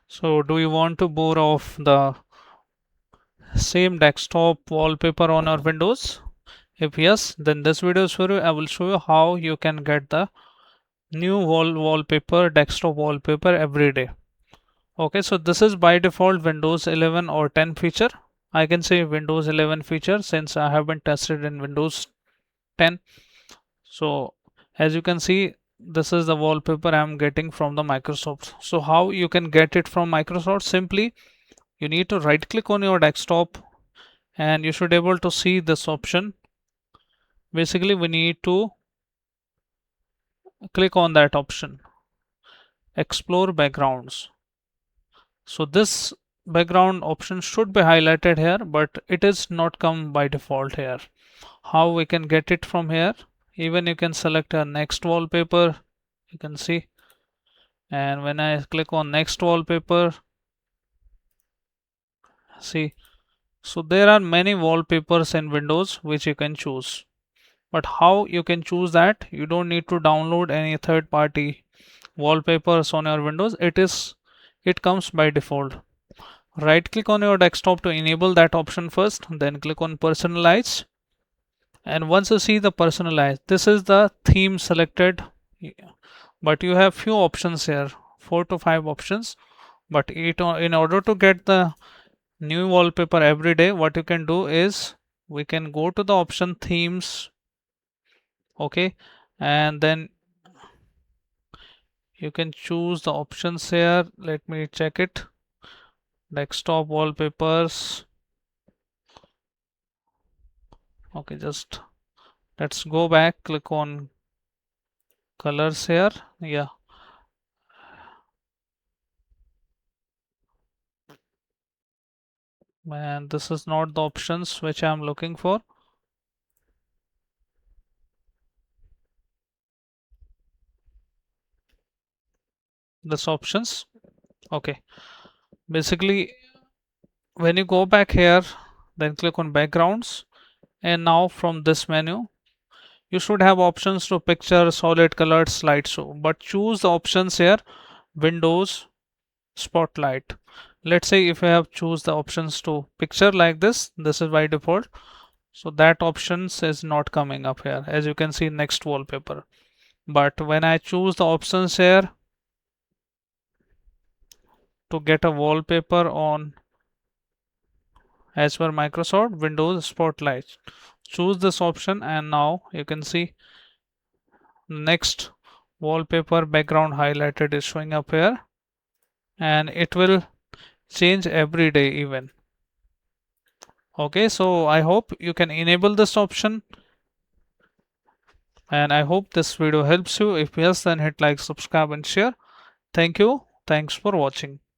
So do you want to bore off the same desktop wallpaper on our Windows? If yes, then this video is for you. I will show you how you can get the new wallpaper, desktop wallpaper every day. Okay, so this is by default Windows 11 or 10 feature. I can say Windows 11 feature since I have been tested in Windows 10. So as you can see, this is the wallpaper I'm getting from the Microsoft. So how you can get it from Microsoft? Simply you need to right click on your desktop and you should able to see this option. Basically we need to click on that option, explore backgrounds. So this background option should be highlighted here, but it is not come by default here. How we can get it from here? Even you can select a next wallpaper, you can see, and when I click on next wallpaper, see, so there are many wallpapers in Windows which you can choose. But how you can choose that? You don't need to download any third party wallpapers on your Windows. It comes by default. Right click on your desktop to enable that option first, then click on personalize. And once you see the personalize, this is the theme selected, but you have few options here, 4 to 5 options. But in order to get the new wallpaper every day, what you can do is we can go to the option themes. Okay, and then you can choose the options here. Let me check it. Desktop wallpapers. Okay, just let's go back, click on colors here. Yeah, and this is not the options which I'm looking for. This options. Okay, basically when you go back here, then click on backgrounds, and now from this menu you should have options to picture, solid colored, slideshow, but choose the options here, Windows spotlight. Let's say if I have choose the options to picture like this is by default, so that options is not coming up here. As you can see, next wallpaper. But when I choose the options here to get a wallpaper on as per Microsoft Windows spotlight, choose this option, and now you can see next wallpaper background highlighted is showing up here, and it will change every day even. Okay, so I hope you can enable this option, and I hope this video helps you. If yes, then hit like, subscribe and share. Thank you. Thanks for watching.